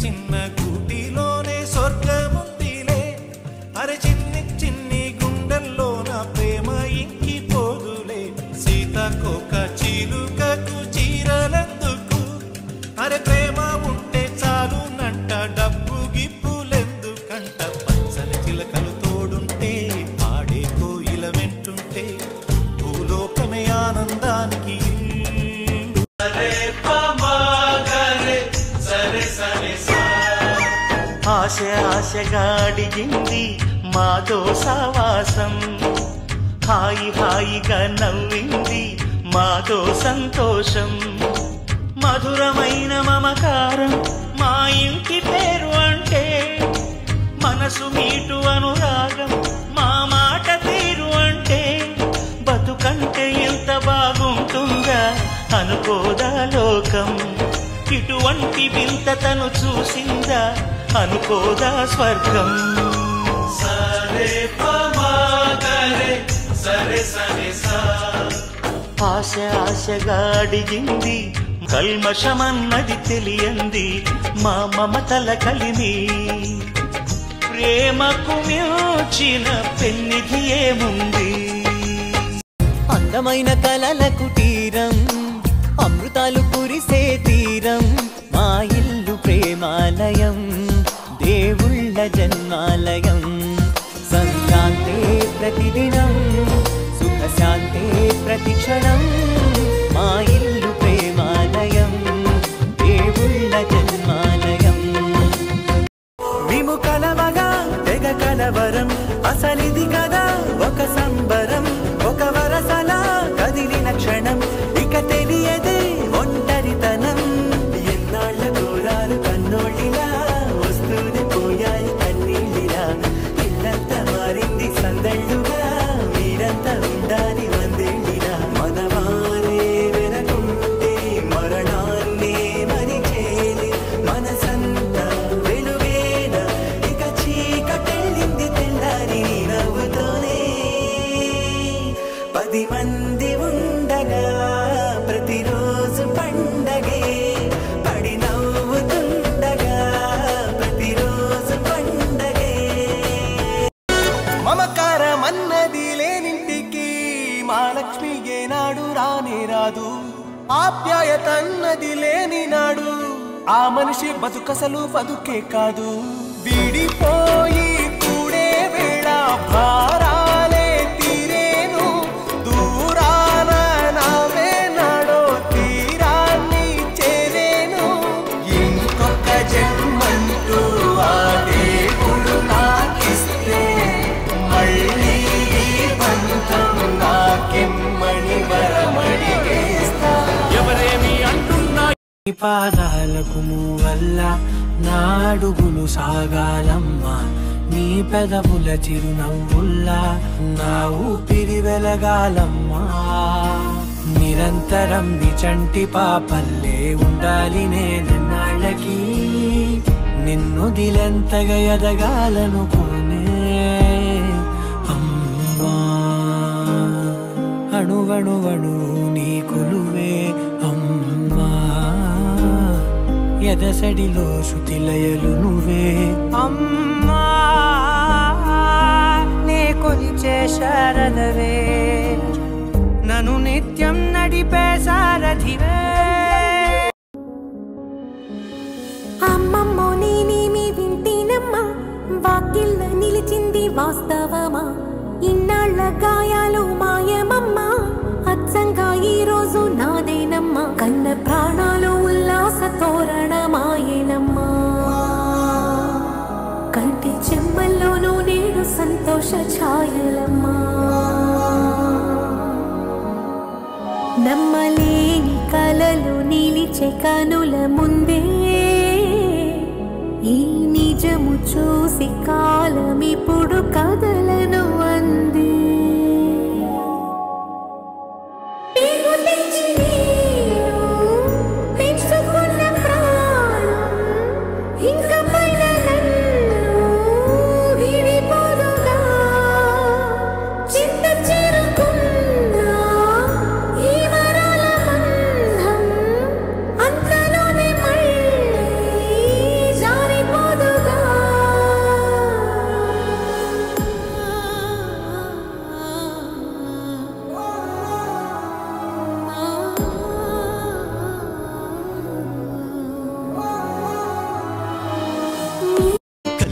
చిన్న కూటిలోనే స్వర్గముందిలే అరే చిన్ని చిన్ని గుండెల్లోన ప్రేమ ఇంకిపోదులే సీతకొక చిలుకకు చీరలెందుకు అరే ప్రేమ ఉంటే చాలునంట డబ్బు గిప్పులెందుకంట పచ్చని చిలకలు తోడుంటే పాడే కోయిల వెంటుంటే భూలోకమే ఆనందానికి ఆశ ఆశగా అడిగింది మాతో సావాసం హాయి హాయిగా నవ్వింది మాతో సంతోషం మధురమైన మమకారం మా ఇంటి పేరు అంటే మనసు మీటు అనురాగం మా మాట తీరు అంటే బతుకంటే ఎంత బాగుంటుందా అనుకోదా లోకం ఇటువంటి వింత తను చూసిందా అనుకోదా స్వర్గం సరే పమాగరే సరే సరే సా ఆశ ఆశగా అడిగింది కల్మషమన్నది తెలియంది మా మమతల కలిమి ప్రేమకు మించిన పెన్నిధి ఏముంది అందమైన కలల కుటీరం అమృతాలు కురిసే తీరం మా ఇల్లు ప్రేమాలయం దేవుళ్ళ జన్మాలయం సంక్రాంతే ప్రతిదినం సుఖశాంతే ప్రతిక్షణం మా ఇల్లు ప్రేమాలయం దేవుళ్ళ జన్మాలయం మేము కలవగా తెగ కలవరం అసలిది కదా ఒక సంబరం ఒక వరసలా కదిలిన క్షణం ఇక తెలియదే ఒంటరితనం ఎన్నాళ్ళ దూరాలు కన్నోళ్ళిలా వస్తూనే పోయాయి కన్నీళ్ళిలా ఇల్లంతా మారింది సందళ్ళుగా మీరంతా ఉండాలి వందేళ్ళిలా మనవారే వెనకుంటే మరణాన్నే మరిచేలి మనసంతా వెలుగేన ఇక చీకటెళ్ళింది తెల్లారి నవ్వుతోనే 10 మంది ఉండగా ప్రతిరోజు పండగే పడి నవ్వుతుండగా ప్రతిరోజు పండగే మమకారం అన్నది లేనింటికి మా లక్ష్మి ఏనాడు రానే రాదు ఆప్యాయత అన్నది లేని నాడు ఆ మనిషి బతుకసలు బతుకే కాదు విడిపోయి కూడే వేళ భారాలే తీరేను దూరాన నావే నాడో తీరాన్ని చేరేను ఇంకొక జన్మంటూ ఆ దేవుడు నాకిస్తే మళ్ళీ బంధం నాకెమ్మని వరమడిగేస్తా ఎవరేమి అంటున్నా పాదాలకు వల్ల నా అడుగులు సాగాలమ్మా నీ పెదవుల చిరునవ్వుల్లా నా ఊపిరి వెలగాలమ్మా నిరంతరం నిచంటి పాపల్లే ఉండాలి నేనన్నాళ్ళకి నిన్ను దిలెంతగా ఎదగాలనుకోనే అమ్మా అణువణువణు నీ కొలువే అమ్మా ఎదసడిలో శృతిలయలు నువ్వే అమ్మా నే కొలిచే శారదవే నన్ను నిత్యం నడిపే సారథివే అమ్మమ్మో నేనేమి వింటేనమ్మా వాకిళ్ళ నిలిచింది వాస్తవమా ఇన్నాళ్ళ గాయాలు మాయమమ్మా అచ్చంగా ఈ రోజు నాదేనమ్మా కన్న ప్రాణాలు ఉల్లాస తోరణమాయేనమ్మా కంటి చెమ్మల్లోనూ నేడు సంతోష ఛాయలమ్మా నమ్మలేని కలలు నిలిచే కనుల ముందే ఈ నిజము చూసి కాలం ఇప్పుడు కదలను అంది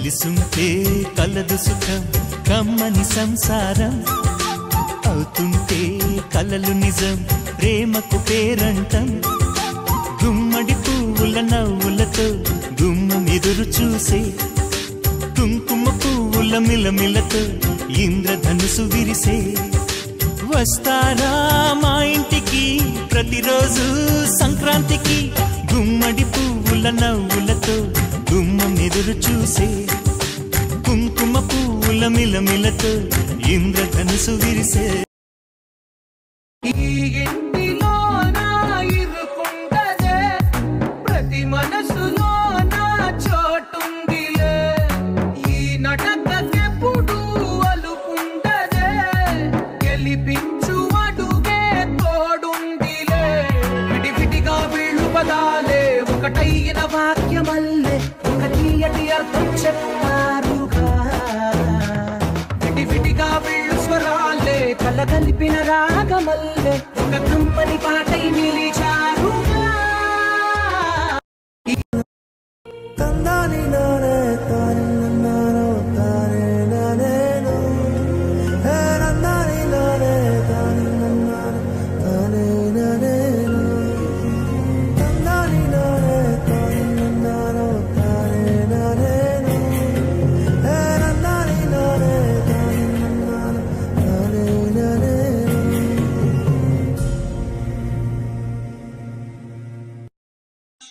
కలిసుంటే కలదు సుఖం కమ్మని సంసారం అవుతుంటే కలలు నిజం ప్రేమకు పేరంటం గుమ్మడి పువ్వుల నవ్వులతో గుమ్మం ఎదురు చూసే కుంకుమ పువ్వుల మిలమిలతో ఇంద్రధనుసు విరిసే వస్తారా మా ఇంటికి ప్రతిరోజు సంక్రాంతికి గుమ్మడి పువ్వుల నవ్వులతో గుమ్మం ఎదురు చూసే కుంకుమ పువ్వుల మిలమిలతో ఇంద్రధనుసు విరిసే ప్రతి మనసులో నా చోటుందిలే ఈ నటకెప్పుడు అలుకుంటదే గెలిపించు అడుగే తోడుందిలే విడివిడిగా వీళ్ళు పదాలే ఒకటైన వాక్యమల్లే ఒక తీయటి అర్థం చెప్పారుగా విడివిడిగా వీళ్ళు స్వరాలే కలగలిపిన రాగమల్లే ఒక కమ్మని పాటై నిలిచారుగా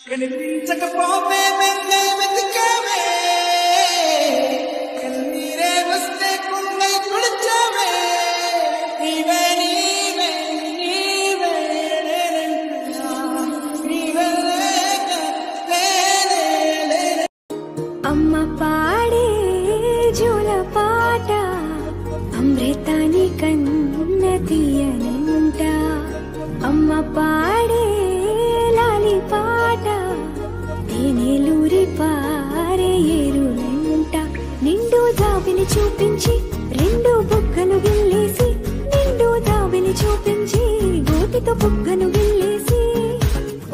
కనిపించకపోతే మెంగై వెతికావే కన్నీరే వస్తే కుంగై కుడిచావే నీవే నీవే నీవే నీవే అమ్మ పాడే జోల పాట అమృతాని కన్న తీయనంట అమ్మ పాడే లాలి పాట తేనెలూరి పారే ఏరులంట నిండు దావిని చూపించి రెండు బుగ్గను గిల్లేసి నిండు దావిని చూపించి గోటితో బుగ్గను గిల్లేసి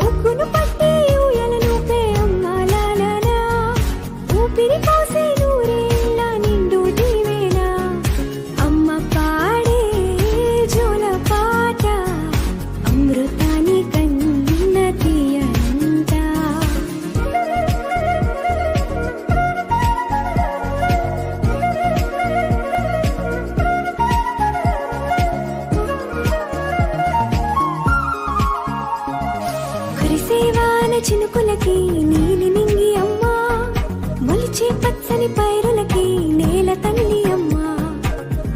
ఒగ్గును పట్టి ఊయలను పే అమ్మాలాలనా ఊపిరి కాసే నూరేళ్ళ నిండు దీవేనా అమ్మ పాడే జోల పాట అమృతాని కన్న తీయంట కురిసేవాన చినుకులకి నీలి నింగి అమ్మా మొలిచే పచ్చని పైరులకి నేల తల్లి అమ్మా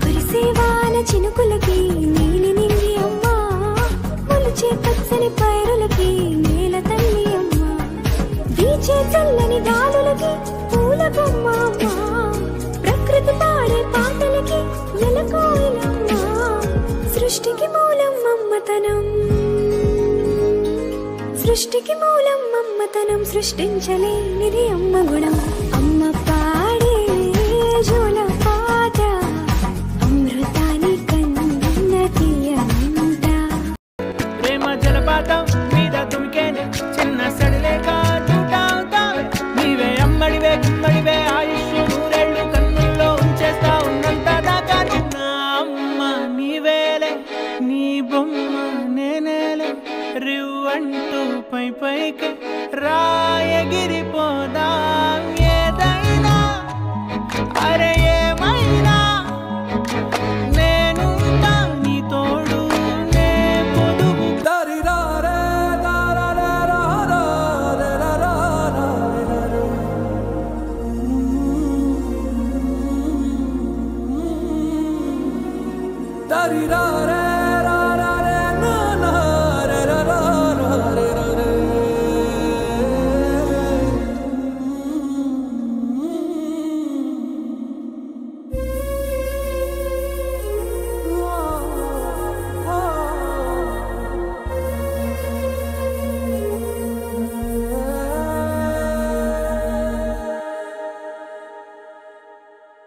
కురిసేవాన చినుకులకి నీలి నింగి అమ్మా మొలిచే పచ్చని పైరులకి నేల తల్లి అమ్మా వీచే చల్లని గాలులకి పూల బొమ్మ అమ్మా ప్రకృతి పాడే పాటలకి నెలకోయిలమ్మా సృష్టికి మూలం అమ్మతనం సృష్టికి మూలం అమ్మతనం సృష్టించలేనిది అమ్మ గుణం అమ్మ పాడే జోల పాట అమృతాని కన్న తీయంట ప్రేమ జలపాతం మీద తుమికేనే చిన్న సడిలేక చూటావుతావే నీవే అమ్మడివే గుమ్మడివే ఆయుష్ నూరేళ్ళు కన్నుల్లో ఉంచేస్తా ఉన్నంత దాకా చిన్న అమ్మ నీవేలే నీ బొమ్మ నేనేలే రివ్వంటూ పై పైకి రాయగిరిపోదాం ఏదైనా అరే ఏమైనా నేను నీ తోడు నే పొదుగు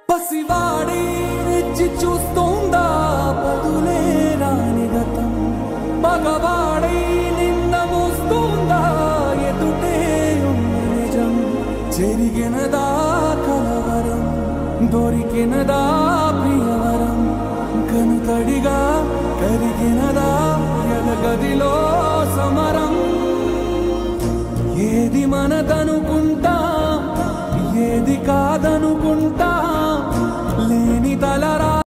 పసివాడి రెచ్చి చూస్తుందా పదులే రాని గతం మగవాడి నింద మోస్తుందా ఎదుటే ఉన్న నిజం జరిగినదా కలవ దొరికినదా ప్రియవరం కనుతడిగా కరిగినదా ఎదగదిలో సమరం ఏది మనదనుకుంటా ఏది కాద